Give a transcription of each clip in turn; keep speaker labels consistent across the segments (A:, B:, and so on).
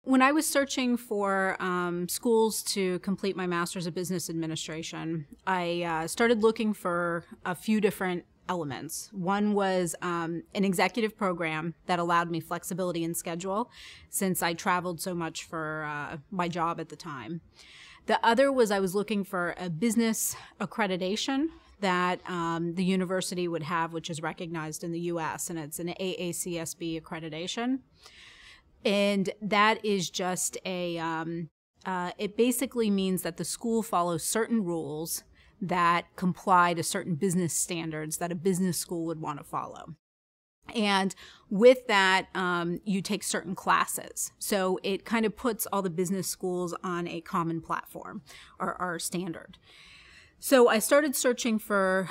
A: When I was searching for schools to complete my Master's of Business Administration, I started looking for a few different elements. One was an executive program that allowed me flexibility in schedule since I traveled so much for my job at the time. The other was I was looking for a business accreditation that the university would have, which is recognized in the U.S., and it's an AACSB accreditation. And that is just it basically means that the school follows certain rules that comply to certain business standards that a business school would want to follow. And with that, you take certain classes. So it kind of puts all the business schools on a common platform or standard. So I started searching for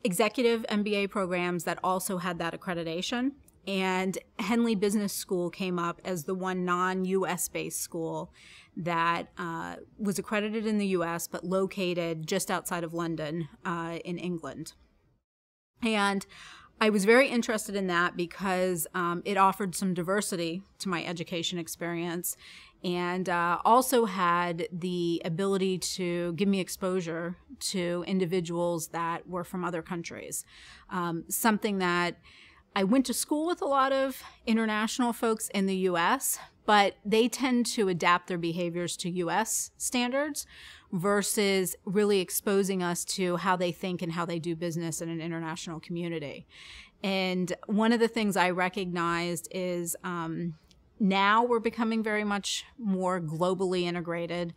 A: executive MBA programs that also had that accreditation. And Henley Business School came up as the one non-U.S. based school that was accredited in the U.S. but located just outside of London in England. And I was very interested in that because it offered some diversity to my education experience and also had the ability to give me exposure to individuals that were from other countries. Something that I went to school with a lot of international folks in the U.S., but they tend to adapt their behaviors to U.S. standards versus really exposing us to how they think and how they do business in an international community. And one of the things I recognized is now we're becoming very much more globally integrated.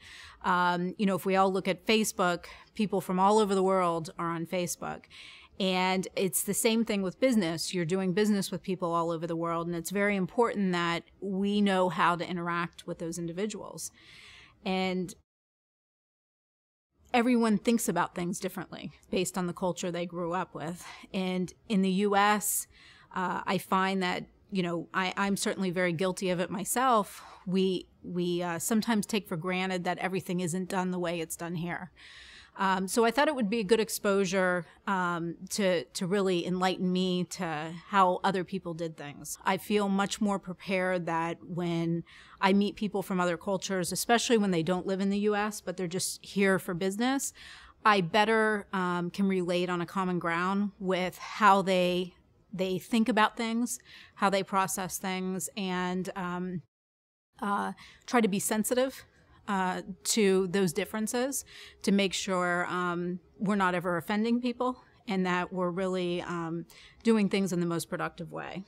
A: If we all look at Facebook, people from all over the world are on Facebook. And it's the same thing with business. You're doing business with people all over the world, and it's very important that we know how to interact with those individuals. And everyone thinks about things differently based on the culture they grew up with. And in the U.S., I find that, I'm certainly very guilty of it myself. We sometimes take for granted that everything isn't done the way it's done here. So I thought it would be a good exposure to really enlighten me to how other people did things. I feel much more prepared that when I meet people from other cultures, especially when they don't live in the U.S., but they're just here for business, I better can relate on a common ground with how they think about things, how they process things, and try to be sensitive to those differences to make sure we're not ever offending people and that we're really doing things in the most productive way.